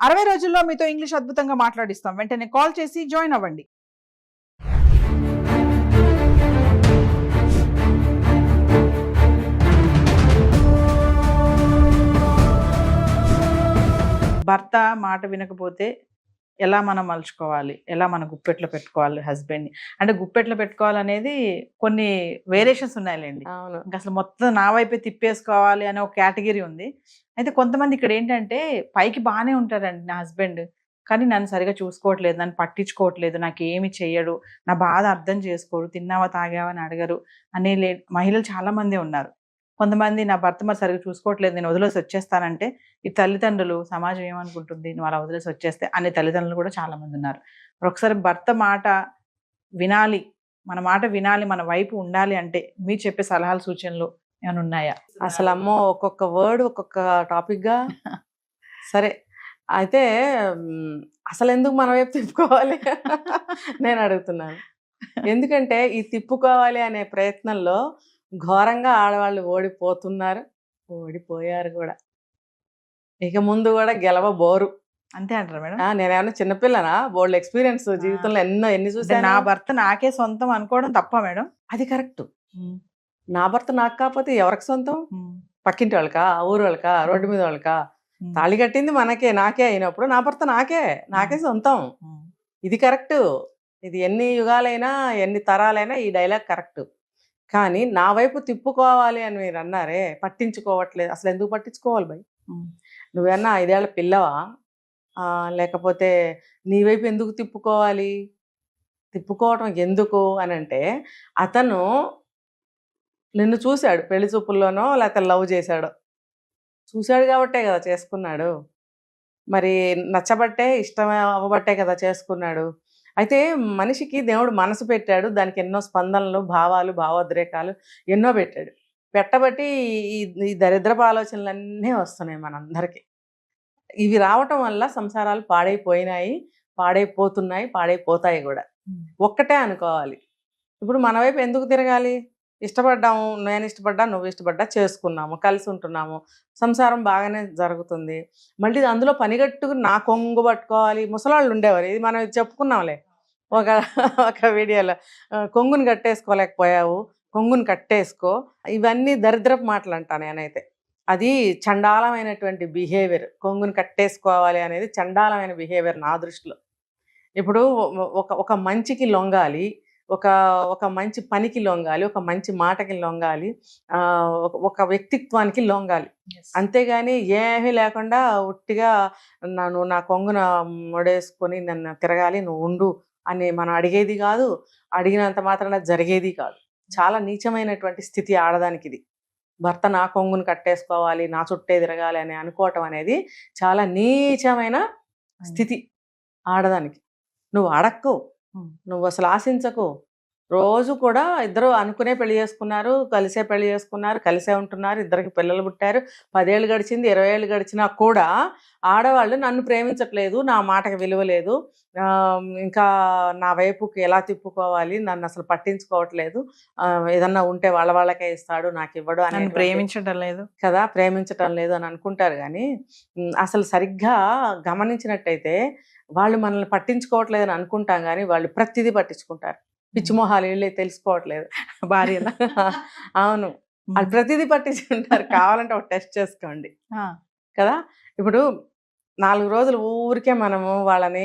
60 రోజుల్లో మీతో ఇంగ్లీష్ అద్భుతంగా మాట్లాడిస్తాం. వెంటనే కాల్ చేసి జాయిన్ అవ్వండి. భర్త మాట వినకపోతే ఎలా మనం మలుచుకోవాలి, ఎలా మన గుప్పెట్లో పెట్టుకోవాలి హస్బెండ్ని. అంటే గుప్పెట్లో పెట్టుకోవాలనేది కొన్ని వేరియేషన్స్ ఉన్నాయిలేండి. అవును. ఇంకా అసలు మొత్తం నా వైపే తిప్పేసుకోవాలి అనే ఒక కేటగిరీ ఉంది. అయితే కొంతమంది ఇక్కడ ఏంటంటే పైకి బాగానే ఉంటారండి నా హస్బెండ్, కానీ నన్ను సరిగా చూసుకోవట్లేదు, నన్ను పట్టించుకోవట్లేదు, నాకేమి చెయ్యడు, నా బాధ అర్థం చేసుకోడు, తిన్నావా తాగావా అని అడగరు అనే మహిళలు చాలా మంది ఉన్నారు. కొంతమంది నా భర్త మరి సరిగ్గా చూసుకోవట్లేదు, నేను వదిలేసి వచ్చేస్తానంటే ఈ తల్లిదండ్రులు, సమాజం ఏమనుకుంటుంది నువ్వు అలా వదిలేసి వచ్చేస్తే అనే తల్లిదండ్రులు కూడా చాలా మంది ఉన్నారు. ఒకసారి భర్త మాట వినాలి, మన మాట వినాలి, మన వైపు ఉండాలి అంటే మీరు చెప్పే సలహాలు సూచనలు ఏమైనా ఉన్నాయా? అసలు అమ్మో, ఒక్కొక్క వర్డ్ ఒక్కొక్క టాపిక్గా. సరే, అయితే అసలు ఎందుకు మన వైపు తిప్పుకోవాలి నేను అడుగుతున్నాను. ఎందుకంటే ఈ తిప్పుకోవాలి అనే ప్రయత్నంలో ఘోరంగా ఆడవాళ్ళు ఓడిపోతున్నారు, ఓడిపోయారు కూడా. ఇక ముందు కూడా గెలవబోరు. అంతే అంటారా మేడం? నేనేమన్నా చిన్నపిల్లనా? బోల్డ్ ఎక్స్పీరియన్స్ జీవితంలో ఎన్ని చూసాను. నా భర్త నాకే సొంతం అనుకోవడం తప్ప మేడం? అది కరెక్ట్. నా భర్త నాకు కాకపోతే ఎవరికి సొంతం? పక్కింటి వాళ్ళకా, ఊరు వాళ్ళకా, రోడ్డు మీద వాళ్ళకా? తాళి కట్టింది మనకే, నాకే అయినప్పుడు నా భర్త నాకే సొంతం. ఇది కరెక్ట్. ఇది ఎన్ని యుగాలైనా ఎన్ని తరాలైనా ఈ డైలాగ్ కరెక్ట్. కానీ నా వైపు తిప్పుకోవాలి అని మీరు అన్నారే, పట్టించుకోవట్లేదు. అసలు ఎందుకు పట్టించుకోవాలి భయ్? నువ్వేమన్నా 5 ఏళ్ల పిల్లవా? లేకపోతే నీ వైపు ఎందుకు తిప్పుకోవాలి? తిప్పుకోవటం ఎందుకు అని అంటే, అతను నిన్ను చూశాడు, పెళ్లి చూపుల్లోనో లేకపోతే లవ్ చేశాడో చూశాడు కాబట్టే కదా చేసుకున్నాడు. మరి నచ్చబట్టే, ఇష్టం అవ్వబట్టే కదా చేసుకున్నాడు. అయితే మనిషికి దేవుడు మనసు పెట్టాడు, దానికి ఎన్నో స్పందనలు, భావాలు, భావోద్రేకాలు ఎన్నో పెట్టాడు. పెట్టబట్టి ఈ దరిద్రపు ఆలోచనలన్నీ వస్తున్నాయి మనందరికీ. ఇవి రావటం వల్ల సంసారాలు పాడైపోయినాయి, పాడైపోతున్నాయి, పాడైపోతాయి కూడా. ఒక్కటే అనుకోవాలి, ఇప్పుడు మన వైపు ఎందుకు తిరగాలి? ఇష్టపడ్డాము, నేను ఇష్టపడ్డా, నువ్వు ఇష్టపడ్డా, చేసుకున్నాము, కలిసి ఉంటున్నాము, సంసారం బాగానే జరుగుతుంది. మళ్ళీ అందులో పనిగట్టుకు నా కొంగు పట్టుకోవాలి. ముసలాళ్ళు ఉండేవారు, ఇది మనం చెప్పుకున్నాంలే ఒక వీడియోలో. కొంగుని కట్టేసుకోలేకపోయావు, కొంగుని కట్టేసుకో. ఇవన్నీ దరిద్రపు మాటలు అంటా నేనైతే. అది చండాలమైనటువంటి బిహేవియర్. కొంగుని కట్టేసుకోవాలి అనేది చండాలమైన బిహేవియర్ నా దృష్టిలో. ఇప్పుడు ఒక మంచికి లొంగాలి, ఒక మంచి పనికి లొంగాలి, ఒక మంచి మాటకి లొంగాలి, ఒక వ్యక్తిత్వానికి లొంగాలి. అంతేగాని ఏమీ లేకుండా ఉట్టిగా నువ్వు నా కొంగున ముడేసుకొని నన్ను తిరగాలి, నువ్వు ఉండు అని మనం అడిగేది కాదు, అడిగినంత మాత్రాన జరిగేది కాదు. చాలా నీచమైనటువంటి స్థితి ఆడదానికి ఇది. భర్త నా కొంగును కట్టేసుకోవాలి, నా చుట్టే తిరగాలి అని అనుకోవటం అనేది చాలా నీచమైన స్థితి ఆడదానికి. నువ్వు అడక్కు, నువ్వు అసలు ఆశించకు. రోజు కూడా ఇద్దరు అనుకునే పెళ్లి చేసుకున్నారు, కలిసే పెళ్లి చేసుకున్నారు, కలిసే ఉంటున్నారు, ఇద్దరికి పిల్లలు పుట్టారు, 10 ఏళ్ళు గడిచింది, 20 ఏళ్ళు గడిచినా కూడా ఆడవాళ్ళు నన్ను ప్రేమించట్లేదు, నా మాటకి విలువ లేదు, ఇంకా నా వైపుకి ఎలా తిప్పుకోవాలి, నన్ను అసలు పట్టించుకోవట్లేదు, ఏదన్నా ఉంటే వాళ్ళకే ఇస్తాడు, నాకు ఇవ్వడు అని ప్రేమించడం లేదు కదా, ప్రేమించటం లేదు అని అనుకుంటారు. కానీ అసలు సరిగ్గా గమనించినట్టయితే వాళ్ళు మనల్ని పట్టించుకోవట్లేదని అనుకుంటాం, కానీ వాళ్ళు ప్రతిదీ పట్టించుకుంటారు. పిచ్చిమొహాలు వీళ్ళే తెలుసుకోవట్లేదు భార్యలా. అవును, వాళ్ళు ప్రతిదీ పట్టించుకుంటారు. కావాలంటే ఒక టెస్ట్ చేసుకోండి కదా. ఇప్పుడు 4 రోజులు ఊరికే మనము వాళ్ళని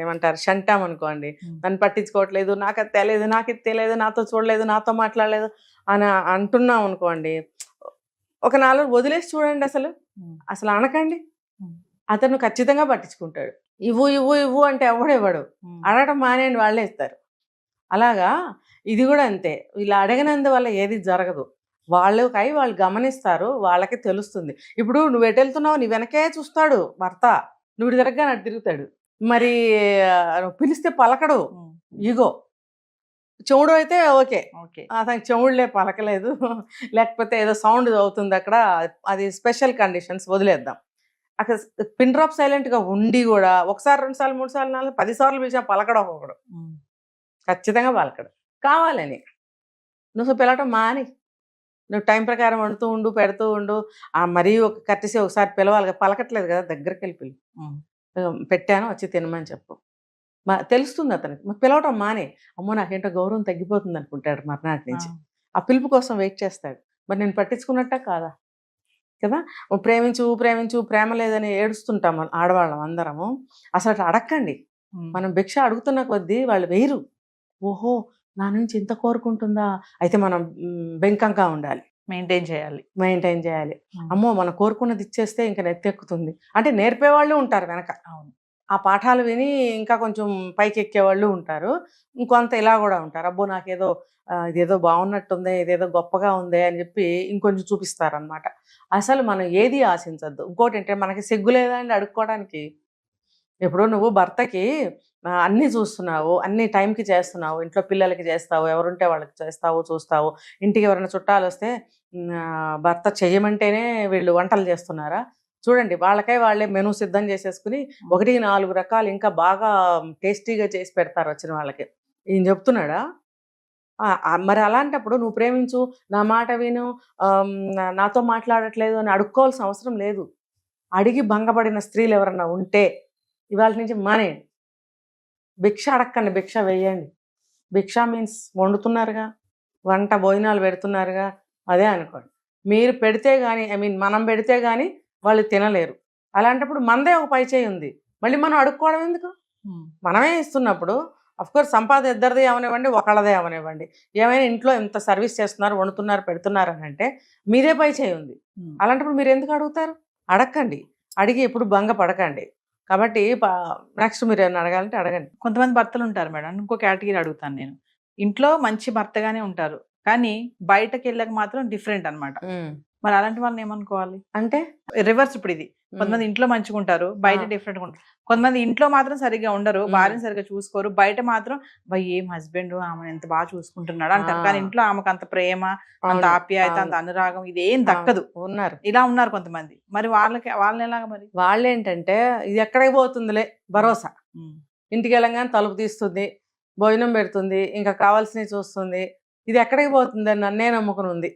ఏమంటారు షంటామనుకోండి, నన్ను పట్టించుకోవట్లేదు, నాకు అది తెలియదు, నాకు ఇది తెలియదు, నాతో చూడలేదు, నాతో మాట్లాడలేదు అని అంటున్నాం అనుకోండి. ఒక 4 రోజులు వదిలేసి చూడండి, అసలు అనకండి. అతను ఖచ్చితంగా పట్టించుకుంటాడు. ఇవ్వు ఇవ్వు ఇవ్వు అంటే ఎవడేవాడు, అడగటం మానేయండి, వాళ్ళే ఇస్తారు. అలాగా ఇది కూడా అంతే. వీళ్ళు అడగనందువల్ల ఏది జరగదు. వాళ్ళు గమనిస్తారు, వాళ్ళకి తెలుస్తుంది. ఇప్పుడు నువ్వు ఎటు వెళ్తున్నావు, నీ వెనకే చూస్తాడు భర్త, నువ్వు తిరగగా నటు తిరుగుతాడు. మరి పిలిస్తే పలకడు, ఈగో. చెవుడు అయితే ఓకే, అతనికి చెవుడులే పలకలేదు, లేకపోతే ఏదో సౌండ్ అవుతుంది అక్కడ, అది స్పెషల్ కండిషన్స్, వదిలేద్దాం. అక్కడ పిన్ డ్రాప్ సైలెంట్గా ఉండి కూడా 1 సారి 2 సార్లు 3 సార్లు 4 10 సార్లు పిలిచా పలకడం ఒకడు, ఖచ్చితంగా పలకడు. కావాలని నువ్వు పిలవటం మాని, నువ్వు టైం ప్రకారం వండుతూ ఉండు, పెడుతూ ఉండు. మరీ ఒక కట్టేసి ఒకసారి పిలవాలి కదా, పలకట్లేదు కదా, దగ్గరికి వెళ్ళి పెట్టాను వచ్చి తినమని చెప్పు. తెలుస్తుంది అతనికి. పిలవటం మానే. అమ్మో నాకేంటో గౌరవం తగ్గిపోతుంది అనుకుంటాడు మర్నాటి నుంచి. ఆ పిలుపు కోసం వెయిట్ చేస్తాడు. మరి నేను పట్టించుకున్నట్ట కాదా కదా. ప్రేమించు ప్రేమించు, ప్రేమ లేదని ఏడుస్తుంటాం ఆడవాళ్ళం అందరము. అసలు అడక్కండి. మనం భిక్ష అడుగుతున్న కొద్దీ వాళ్ళు వేయరు. ఓహో నా నుంచి ఇంత కోరుకుంటుందా, అయితే మనం బెంకంగా ఉండాలి, మెయింటైన్ చేయాలి. అమ్మో మనం కోరుకున్నది ఇచ్చేస్తే ఇంకా నెత్తెక్కుతుంది అంటే నేర్పేవాళ్ళు ఉంటారు వెనక. అవును, ఆ పాఠాలు విని ఇంకా కొంచెం పైకి ఎక్కేవాళ్ళు ఉంటారు. ఇంకొంత ఇలా కూడా ఉంటారు, అబ్బో నాకేదో ఇదేదో బాగున్నట్టుంది, ఇదేదో గొప్పగా ఉంది అని చెప్పి ఇంకొంచెం చూపిస్తారనమాట. అసలు మనం ఏది ఆశించద్దు. ఇంకోటి ఏంటంటే మనకి సిగ్గు లేదా అండి అడుక్కోవడానికి. ఇప్పుడు నువ్వు భర్తకి అన్నీ చూస్తున్నావు, అన్ని టైంకి చేస్తున్నావు, ఇంట్లో పిల్లలకి చేస్తావు, ఎవరుంటే వాళ్ళకి చేస్తావు, చూస్తావు. ఇంటికి ఎవరైనా చుట్టాలు వస్తే భర్త చెయ్యమంటేనే వీళ్ళు వంటలు చేస్తున్నారా? చూడండి, వాళ్ళే మెనూ సిద్ధం చేసేసుకుని 1-4 రకాలు ఇంకా బాగా టేస్టీగా చేసి పెడతారు వచ్చిన వాళ్ళకి. ఈయన చెప్తున్నాడా? మరి అలాంటప్పుడు నువ్వు ప్రేమించు, నా మాట విను, నాతో మాట్లాడట్లేదు అని అడుక్కోవాల్సిన అవసరం లేదు. అడిగి భంగపడిన స్త్రీలు ఎవరన్నా ఉంటే ఇవాళ నుంచి మానేయండి. భిక్ష అడక్కండి, భిక్ష వేయండి. భిక్ష మీన్స్ వండుతున్నారుగా, వంట భోజనాలు పెడుతున్నారుగా, అదే అనుకోండి. మీరు పెడితే కానీ మనం పెడితే కానీ వాళ్ళు తినలేరు. అలాంటప్పుడు మనదే ఒక పై చేయి ఉంది, మళ్ళీ మనం అడుక్కోవడం ఎందుకు? మనమే ఇస్తున్నప్పుడు అఫ్కోర్స్ సంపాదన ఇద్దరిదే అవనివ్వండి, ఒకళ్ళదే అవనివ్వండి, ఏమైనా ఇంట్లో ఎంత సర్వీస్ చేస్తున్నారు, వండుతున్నారు, పెడుతున్నారు అని అంటే మీదే పై చేయి ఉంది. అలాంటప్పుడు మీరు ఎందుకు అడుగుతారు? అడక్కండి, అడిగి ఎప్పుడు భంగ పడకండి. కాబట్టి నెక్స్ట్ మీరు ఏమైనా అడగాలంటే అడగండి. కొంతమంది భర్తలు ఉంటారు మేడం, ఇంకో కేటగిరీ అడుగుతాను నేను. ఇంట్లో మంచి భర్తగానే ఉంటారు, కానీ బయటకు వెళ్ళక మాత్రం డిఫరెంట్ అనమాట. మరి అలాంటి వాళ్ళని ఏమనుకోవాలి? అంటే రివర్స్. ఇప్పుడు ఇది కొంతమంది ఇంట్లో మంచిగా ఉంటారు, బయట డిఫరెంట్గా ఉంటారు. కొంతమంది ఇంట్లో మాత్రం సరిగ్గా ఉండరు, భార్యను సరిగ్గా చూసుకోరు, బయట మాత్రం ఏం హస్బెండ్ ఆమెను ఎంత బాగా చూసుకుంటున్నాడు అంటారు, కానీ ఇంట్లో ఆమెకు అంత ప్రేమ, అంత ఆప్యాయత, అంత అనురాగం ఇదేం దక్కదు. ఇలా ఉన్నారు కొంతమంది. మరి వాళ్ళని ఎలాగా? మరి వాళ్ళేంటంటే ఇది ఎక్కడికి పోతుందిలే భరోసా. ఇంటికి వెళ్ళంగానే తలుపు తీస్తుంది, భోజనం పెడుతుంది, ఇంకా కావాల్సినవి చూస్తుంది. ఇది ఎక్కడికి పోతుంది అని నన్నే నమ్ముకుని ఉంది.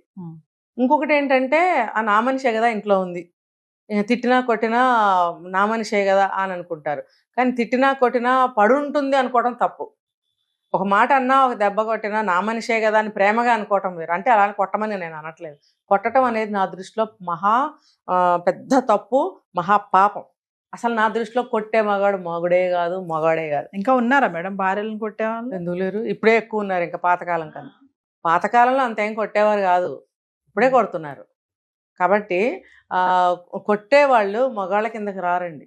ఇంకొకటి ఏంటంటే నా మనిషే కదా ఇంట్లో ఉంది, తిట్టినా కొట్టినా నా మనిషే కదా అని అనుకుంటారు. కానీ తిట్టినా కొట్టినా పడుంటుంది అనుకోవడం తప్పు. ఒక మాట అన్నా, ఒక దెబ్బ కొట్టినా నా మనిషే కదా అని ప్రేమగా అనుకోవటం వేరు. అంటే అలా కొట్టమని నేను అనట్లేదు. కొట్టడం అనేది నా దృష్టిలో మహా పెద్ద తప్పు, మహా పాపం. అసలు నా దృష్టిలో కొట్టే మగాడు మగుడే కాదు, మగాడే కాదు. ఇంకా ఉన్నారా మేడం భార్యలను కొట్టేవాళ్ళు? ఎందుకు లేరు? ఇప్పుడే ఎక్కువ ఉన్నారు. ఇంకా పాతకాలం కన్నా. పాతకాలంలో అంతేం కొట్టేవారు కాదు, ఇప్పుడే కొడుతున్నారు. కాబట్టి కొట్టేవాళ్ళు మగాళ్ళ కిందకి రారండి.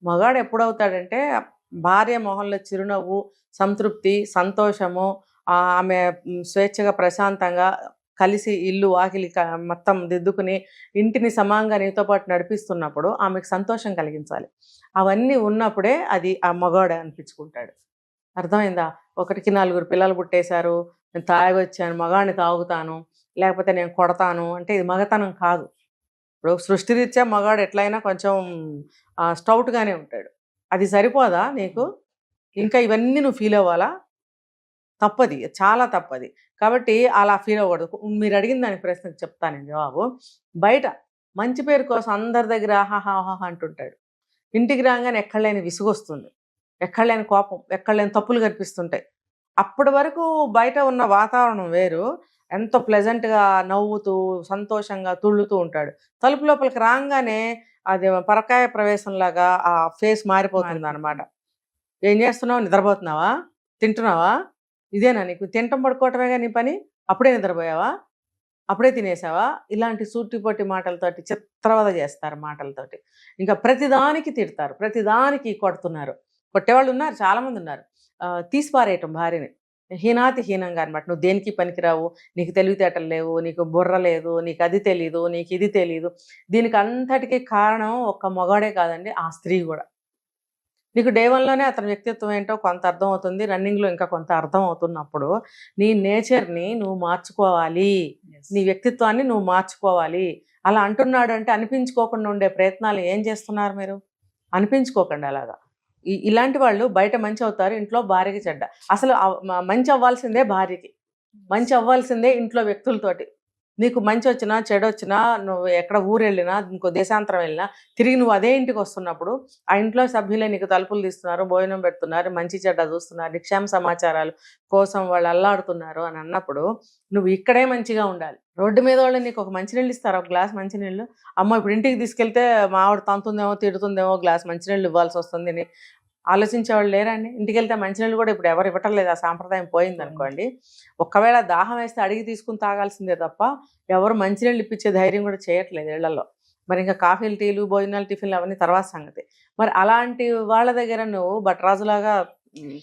మగాడు ఎప్పుడవుతాడంటే భార్య మొహంలో చిరునవ్వు, సంతృప్తి, సంతోషము, ఆమె స్వేచ్ఛగా ప్రశాంతంగా కలిసి ఇల్లు వాకిలి మొత్తం దిద్దుకుని ఇంటిని సమానంగా నీతో పాటు నడిపిస్తున్నప్పుడు ఆమెకు సంతోషం కలిగించాలి. అవన్నీ ఉన్నప్పుడే అది ఆ మగాడే అనిపించుకుంటాడు. అర్థమైందా? 1-4 పిల్లలు పుట్టేశారు, నేను తాగొచ్చాను, మగాడిని తాగుతాను, లేకపోతే నేను కొడతాను అంటే ఇది మగతనం కాదు. ఇప్పుడు సృష్టిరీత్యా మగాడు ఎట్లయినా కొంచెం స్టౌట్గానే ఉంటాడు. అది సరిపోదా నీకు? ఇంకా ఇవన్నీ నువ్వు ఫీల్ అవ్వాలా? తప్పది, చాలా తప్పది. కాబట్టి అలా ఫీల్ అవ్వకూడదు. మీరు అడిగిన దానికి ప్రశ్నకు చెప్తాను జవాబు. బయట మంచి పేరు కోసం అందరి దగ్గర ఆహాహా అంటుంటాడు. ఇంటికి రాగానే ఎక్కడలేని విసుగొస్తుంది, ఎక్కడలేని కోపం, ఎక్కడలేని తప్పులు కనిపిస్తుంటాయి. అప్పటి వరకు బయట ఉన్న వాతావరణం వేరు, ఎంతో ప్లెజెంట్గా నవ్వుతూ సంతోషంగా తుళ్ళుతూ ఉంటాడు. తలుపు లోపలికి రాగానే అది పరకాయ ప్రవేశంలాగా ఆ ఫేస్ మారిపోతుంది అనమాట. ఏం చేస్తున్నావు? నిద్రపోతున్నావా? తింటున్నావా? ఇదేనా నీకు? తింటం పడుకోవటమేగా నీ పని? అప్పుడే నిద్రపోయావా? అప్పుడే తినేసావా? ఇలాంటి సూటిపోటి మాటలతోటి చిత్రవద చేస్తారు మాటలతోటి. ఇంకా ప్రతిదానికి తిడతారు, ప్రతిదానికి కొడుతున్నారు. కొట్టేవాళ్ళు ఉన్నారు, చాలామంది ఉన్నారు. తీసిపారేయటం భార్యని హీనాతి హీనంగా అనమాట. నువ్వు దేనికి పనికిరావు, నీకు తెలివితేటలు లేవు, నీకు బుర్ర లేదు, నీకు అది తెలీదు, నీకు ఇది తెలీదు. దీనికి అంతటికీ కారణం ఒక్క మగాడే కాదండి, ఆ స్త్రీ కూడా. నీకు డే 1లోనే అతని వ్యక్తిత్వం ఏంటో కొంత అర్థం అవుతుంది, రన్నింగ్లో ఇంకా కొంత అర్థం అవుతున్నప్పుడు నీ నేచర్ని నువ్వు మార్చుకోవాలి, నీ వ్యక్తిత్వాన్ని నువ్వు మార్చుకోవాలి. అలా అంటున్నాడు అంటే అనిపించుకోకుండా ఉండే ప్రయత్నాలు ఏం చేస్తున్నారు మీరు? అనిపించుకోకండి అలాగా. ఇలాంటి వాళ్ళు బయట మంచి అవుతారు, ఇంట్లో భార్యకి చెడ్డ. అసలు మంచి అవ్వాల్సిందే భార్యకి, మంచి అవ్వాల్సిందే ఇంట్లో వ్యక్తులతోటి. నీకు మంచి వచ్చినా చెడు వచ్చినా నువ్వు ఎక్కడ ఊరు వెళ్ళినా ఇంకో దేశాంతరం వెళ్ళినా తిరిగి నువ్వు అదే ఇంటికి వస్తున్నప్పుడు ఆ ఇంట్లో సభ్యులే నీకు తలుపులు తీస్తున్నారు, భోజనం పెడుతున్నారు, మంచి చెడ్డ చూస్తున్నారు, నిక్షేమ సమాచారాలు కోసం వాళ్ళు అల్లాడుతున్నారు అని అన్నప్పుడు నువ్వు ఇక్కడే మంచిగా ఉండాలి. రోడ్డు మీద వాళ్ళు నీకు ఒక మంచినీళ్ళు ఇస్తారు, ఒక గ్లాస్ మంచినీళ్ళు. అమ్మ ఇప్పుడు ఇంటికి తీసుకెళ్తే మా ఆవిడ తంతుందేమో తిడుతుందేమో, గ్లాస్ మంచినీళ్ళు ఇవ్వాల్సి వస్తుంది అని ఆలోచించేవాళ్ళు లేరండి. ఇంటికి వెళ్తే మంచినీళ్ళు కూడా ఇప్పుడు ఎవరు ఇవ్వటం లేదు, ఆ సాంప్రదాయం పోయింది అనుకోండి. ఒకవేళ దాహం వేస్తే అడిగి తీసుకుని తాగాల్సిందే తప్ప ఎవరు మంచినీళ్ళు ఇప్పించే ధైర్యం కూడా చేయట్లేదు ఇళ్లలో. మరి ఇంకా కాఫీలు, టీలు, భోజనాలు, టిఫిన్లు అవన్నీ తర్వాత సంగతి. మరి అలాంటి వాళ్ళ దగ్గర నువ్వు బట్రాజులాగా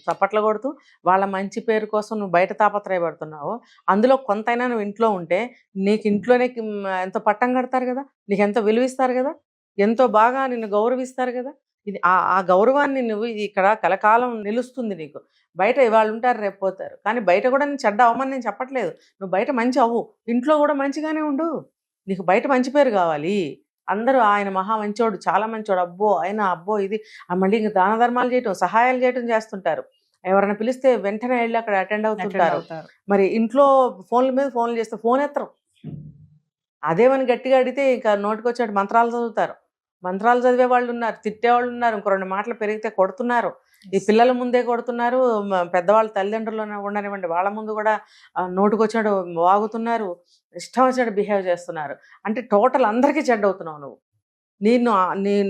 చప్పట్లు కొడుతూ వాళ్ళ మంచి పేరు కోసం నువ్వు బయట తాపత్రయపడుతున్నావు. అందులో కొంతైనా నువ్వు ఇంట్లో ఉంటే నీకు ఇంట్లోనే ఎంతో పట్టం కడతారు కదా, నీకు ఎంతో విలువిస్తారు కదా, ఎంతో బాగా నిన్ను గౌరవిస్తారు కదా. ఇది ఆ గౌరవాన్ని నువ్వు ఇక్కడ కలకాలం నిలుస్తుంది నీకు. బయట ఇవాళ ఉంటారు, రేపు పోతారు. కానీ బయట కూడా నేను చెడ్డ అవ్వమని నేను చెప్పట్లేదు. నువ్వు బయట మంచి అవ్వు, ఇంట్లో కూడా మంచిగానే ఉండు. నీకు బయట మంచి పేరు కావాలి. అందరూ ఆయన మహా మంచోడు, చాలా మంచోడు, అబ్బో ఆయన, అబ్బో ఇది, మళ్ళీ ఇంకా దాన ధర్మాలు చేయటం, సహాయాలు చేయటం చేస్తుంటారు. ఎవరైనా పిలిస్తే వెంటనే వెళ్ళి అక్కడ అటెండ్ అవుతుంటారు. మరి ఇంట్లో ఫోన్ల మీద ఫోన్లు చేస్తే ఫోన్ ఎత్తరు. అదేమని గట్టిగా అడిగితే ఇంకా నోటికొచ్చాడు మంత్రాలు చదువుతారు. మంత్రాలు చదివే వాళ్ళు ఉన్నారు, తిట్టేవాళ్ళు ఉన్నారు, ఇంకో 2 మాటలు పెరిగితే కొడుతున్నారు. ఈ పిల్లల ముందే కొడుతున్నారు, పెద్దవాళ్ళు తల్లిదండ్రులు ఉండనివ్వండి వాళ్ళ ముందు కూడా నోటుకొచ్చాడు వాగుతున్నారు, ఇష్టం వచ్చాడు బిహేవ్ చేస్తున్నారు. అంటే టోటల్ అందరికీ చెడ్డ అవుతున్నావు నువ్వు.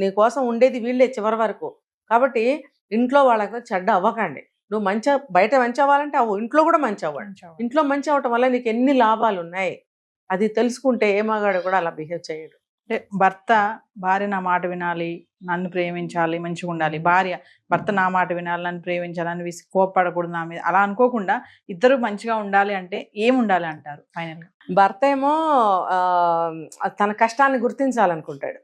నీ కోసం ఉండేది వీళ్ళే చివరి వరకు. కాబట్టి ఇంట్లో వాళ్ళకి చెడ్డ అవ్వకండి. నువ్వు బయట మంచి అవ్వాలంటే అవ్వు, ఇంట్లో కూడా మంచి అవ్వండి. ఇంట్లో మంచి అవ్వటం వల్ల నీకు ఎన్ని లాభాలు ఉన్నాయి అది తెలుసుకుంటే ఏ మగాడు కూడా అలా బిహేవ్ చేయడు. అంటే భార్య నా మాట వినాలి, నన్ను ప్రేమించాలి, మంచిగా ఉండాలి. భర్త నా మాట వినాలి, నన్ను ప్రేమించాలి, నన్ను కోప్పడకూడదు నా మీద, అలా అనుకోకుండా ఇద్దరు మంచిగా ఉండాలి అంటే ఏం ఉండాలి అంటారు ఫైనల్గా? భర్త ఏమో తన కష్టాన్ని గుర్తించాలనుకుంటాడు.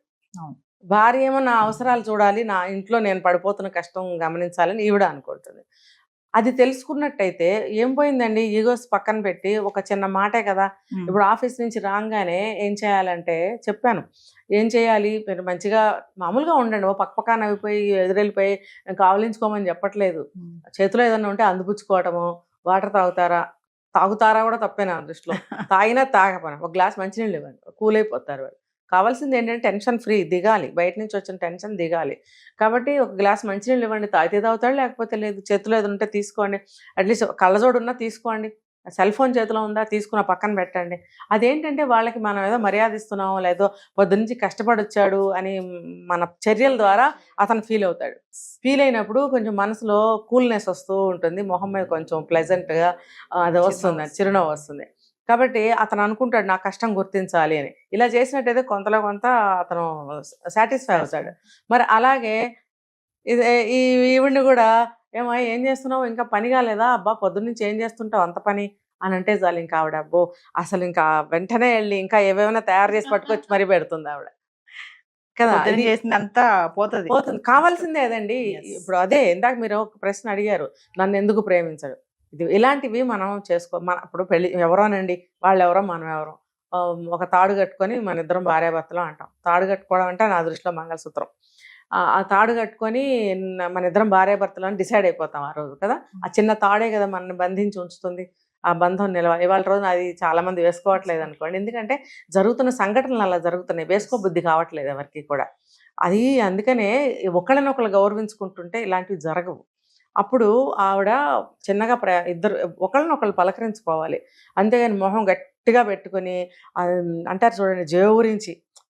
భార్య ఏమో నా అవసరాలు చూడాలి, నా ఇంట్లో నేను పడిపోతున్న కష్టం గమనించాలని ఈవిడ అనుకుంటుంది. అది తెలుసుకున్నట్టయితే ఏం పోయిందండి, ఈగోస్ పక్కన పెట్టి ఒక చిన్న మాటే కదా. ఇప్పుడు ఆఫీస్ నుంచి రాగానే ఏం చేయాలంటే చెప్పాను, ఏం చేయాలి, మీరు మంచిగా మామూలుగా ఉండండి. ఓ పక్కన నవ్విపోయి ఎదురెళ్ళిపోయి కావలించుకోమని చెప్పట్లేదు. చేతిలో ఏదన్నా ఉంటే అందిపుచ్చుకోవటము, వాటర్ తాగుతారా కూడా తప్పే నా దృష్టిలో. తాగినా తాగపన ఒక గ్లాస్ మంచినీళ్ళు ఇవ్వండి, కూల్ అయిపోతారు వాళ్ళు. కావాల్సింది ఏంటంటే టెన్షన్ ఫ్రీ దిగాలి, బయట నుంచి వచ్చిన టెన్షన్ దిగాలి. కాబట్టి ఒక గ్లాస్ మంచినీళ్ళు ఇవ్వండి, తాగితే తాగుతాడు, లేకపోతే లేదు. చేతిలో ఏదో ఉంటే తీసుకోండి, అట్లీస్ట్ కళ్ళజోడు ఉన్నా తీసుకోండి, సెల్ ఫోన్ చేతిలో ఉందా తీసుకున్న పక్కన పెట్టండి. అదేంటంటే వాళ్ళకి మనం ఏదో మర్యాద ఇస్తున్నామో లేదో పొద్దునుంచి కష్టపడి వచ్చాడు అని మన చర్యల ద్వారా అతను ఫీల్ అవుతాడు. ఫీల్ అయినప్పుడు కొంచెం మనసులో కూల్నెస్ వస్తూ ఉంటుంది, మొహం మీద కొంచెం ప్లెజెంట్గా అది వస్తుంది, చిరునవ్వు వస్తుంది. కాబట్టి అతను అనుకుంటాడు నా కష్టం గుర్తించాలి అని. ఇలా చేసినట్టయితే కొంతలో కొంత అతను సాటిస్ఫై అవుతాడు. మరి అలాగే ఈవిడ్ని కూడా ఏం చేస్తున్నావు, ఇంకా పని కాలేదా, అబ్బా పొద్దున్నుంచి ఏం చేస్తుంటావు అంత పని అని అంటే చాలు ఇంకా ఆవిడ అబ్బో అసలు ఇంకా వెంటనే వెళ్ళి ఇంకా ఏవేమైనా తయారు చేసి పట్టుకొచ్చి మరీ పెడుతుంది ఆవిడ కదా. చేసిందంతా పోతుంది. కావాల్సిందే అదండి. ఇప్పుడు అదే ఇందాక మీరు ఒక ప్రశ్న అడిగారు, నన్ను ఎందుకు ప్రేమించడు. ఇలాంటివి మనం ఇప్పుడు పెళ్ళి ఎవరోనండి, వాళ్ళు ఎవరో మనం ఎవరో, ఒక తాడు కట్టుకొని మన ఇద్దరం భార్యాభర్తలు అంటాం. తాడు కట్టుకోవడం అంటే నా దృష్టిలో మంగళసూత్రం. ఆ తాడు కట్టుకొని మన ఇద్దరం భార్యాభర్తలు అని డిసైడ్ అయిపోతాం ఆ రోజు కదా. ఆ చిన్న తాడే కదా మనల్ని బంధించి ఉంచుతుంది, ఆ బంధం నిలవాలి. ఇవాళ రోజున అది చాలా మంది వేసుకోవట్లేదు అనుకోండి, ఎందుకంటే జరుగుతున్న సంఘటనలు అలా జరుగుతున్నాయి, వేసుకోబుద్ధి కావట్లేదు ఎవరికి కూడా. అది అందుకనే ఒకళ్ళనొకళ్ళు గౌరవించుకుంటుంటే ఇలాంటివి జరగవు. అప్పుడు ఆవిడ చిన్నగా ఇద్దరు ఒకళ్ళనొకళ్ళు పలకరించుకోవాలి, అంతేగాని మొహం గట్టిగా పెట్టుకొని అంటారు చూడండి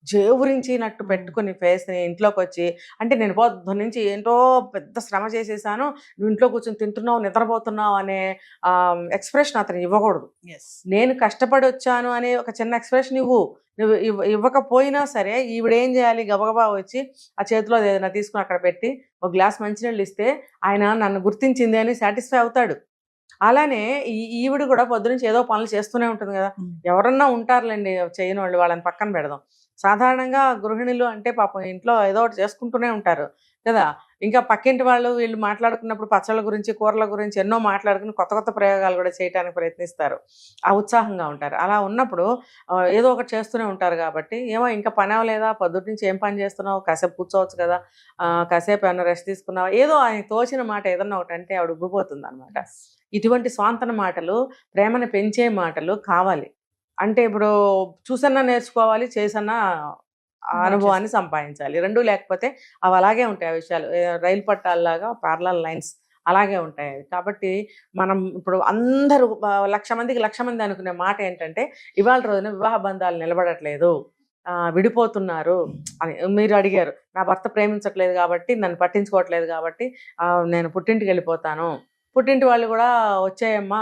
జేవురించినట్టు పెట్టుకుని ఫేస్ని ఇంట్లోకి వచ్చి, అంటే నేను పొద్దు నుంచి ఏంటో పెద్ద శ్రమ చేసేసాను, నువ్వు ఇంట్లో కూర్చొని తింటున్నావు నిద్రపోతున్నావు అనే ఎక్స్ప్రెషన్ అతను ఇవ్వకూడదు. నేను కష్టపడి వచ్చాను అనే ఒక చిన్న ఎక్స్ప్రెషన్ నువ్వు ఇవ్వకపోయినా సరే ఈవిడేం చేయాలి, గబగబా వచ్చి ఆ చేతిలో ఏదైనా తీసుకుని అక్కడ పెట్టి ఒక గ్లాస్ మంచినీళ్ళు ఇస్తే ఆయన నన్ను గుర్తించింది అని సాటిస్ఫై అవుతాడు. అలానే ఈవిడ కూడా పొద్దునుంచి ఏదో పనులు చేస్తూనే ఉంటుంది కదా. ఎవరన్నా ఉంటారులేండి చేయని వాళ్ళు, వాళ్ళని పక్కన పెడదాం. సాధారణంగా గృహిణులు అంటే పాపం ఇంట్లో ఏదో ఒకటి చేసుకుంటూనే ఉంటారు కదా. ఇంకా పక్కింటి వాళ్ళు వీళ్ళు మాట్లాడుకున్నప్పుడు పచ్చళ్ళ గురించి, కూరల గురించి ఎన్నో మాట్లాడుకుని కొత్త కొత్త ప్రయోగాలు కూడా చేయడానికి ప్రయత్నిస్తారు, ఆ ఉత్సాహంగా ఉంటారు. అలా ఉన్నప్పుడు ఏదో ఒకటి చేస్తూనే ఉంటారు. కాబట్టి ఏమో ఇంకా పని అవ్వలేదా, పొద్దుటి నుంచి ఏం పని చేస్తున్నావు, కాసేపు కూర్చోవచ్చు కదా, కాసేపు ఏమైనా రెస్ట్ తీసుకున్నావు, ఏదో ఆయన తోచిన మాట ఏదన్నా ఒకటి అంటే ఆవిడ ఉబ్బిపోతుంది అనమాట. ఇటువంటి స్వాంతన మాటలు, ప్రేమను పెంచే మాటలు కావాలి. అంటే ఇప్పుడు చూసన్నా నేర్చుకోవాలి, చేసన్నా ఆ అనుభవాన్ని సంపాదించాలి. 2 లేకపోతే అవి అలాగే ఉంటాయి ఆ విషయాలు. రైలు పట్టాల్లాగా పారలల్ లైన్స్ అలాగే ఉంటాయి. కాబట్టి మనం ఇప్పుడు అందరూ 1,00,000 మందికి 1,00,000 మంది అనుకునే మాట ఏంటంటే, ఇవాళ రోజున వివాహ బంధాలు నిలబడట్లేదు. విడిపోతున్నారు అని. మీరు అడిగారు. నా భర్త ప్రేమించట్లేదు కాబట్టి, నన్ను పట్టించుకోవట్లేదు కాబట్టి నేను పుట్టింటికెళ్ళిపోతాను. పుట్టింటి వాళ్ళు కూడా వచ్చేయమ్మా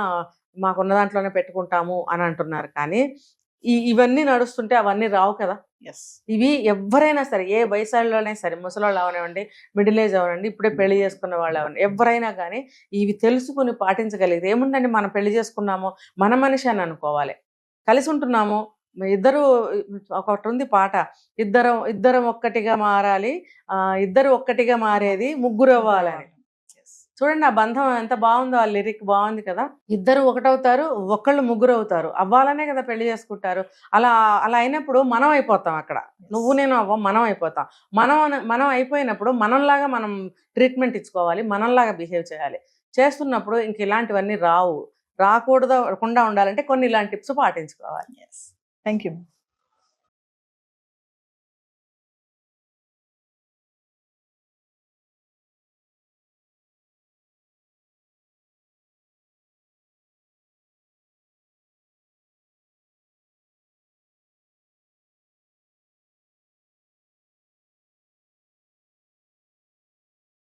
మాకున్న దాంట్లోనే పెట్టుకుంటాము అని అంటున్నారు. కానీ ఇవన్నీ నడుస్తుంటే అవన్నీ రావు కదా! ఎస్. ఇవి ఎవ్వరైనా సరే, ఏ వయసులోనే సరే, ముసలోళ్ళు అవనివ్వండి, మిడిల్ ఏజ్ అవ్వనండి, ఇప్పుడే పెళ్లి చేసుకున్న వాళ్ళు అవ్వండి, ఎవ్వరైనా కానీ ఇవి తెలుసుకుని పాటించగలిగితే ఏముందండి, మనం పెళ్లి చేసుకున్నాము, మన మనిషి అని అనుకోవాలి. కలిసి ఉంటున్నాము, ఇద్దరు ఒకటి ఉంది పాట, ఇద్దరం ఇద్దరం ఒక్కటిగా మారాలి, ఇద్దరు ఒక్కటిగా మారేది ముగ్గురు అవ్వాలని. చూడండి ఆ బంధం ఎంత బాగుందో, ఆ లిరిక్ బాగుంది కదా. ఇద్దరు ఒకటవుతారు, ఒకళ్ళు ముగ్గురు అవుతారు, అవ్వాలనే కదా పెళ్లి చేసుకుంటారు. అలా అలా అయినప్పుడు మనం అయిపోతాం అక్కడ. నువ్వు నేను అవ్వం, మనం అయిపోతాం. మనం అయిపోయినప్పుడు మనంలాగా మనం ట్రీట్మెంట్ ఇచ్చుకోవాలి, మనంలాగా బిహేవ్ చేయాలి. చేస్తున్నప్పుడు ఇంక ఇలాంటివన్నీ రావు. రాకుండా ఉండాలంటే కొన్ని ఇలాంటి టిప్స్ పాటించుకోవాలి. Thank you.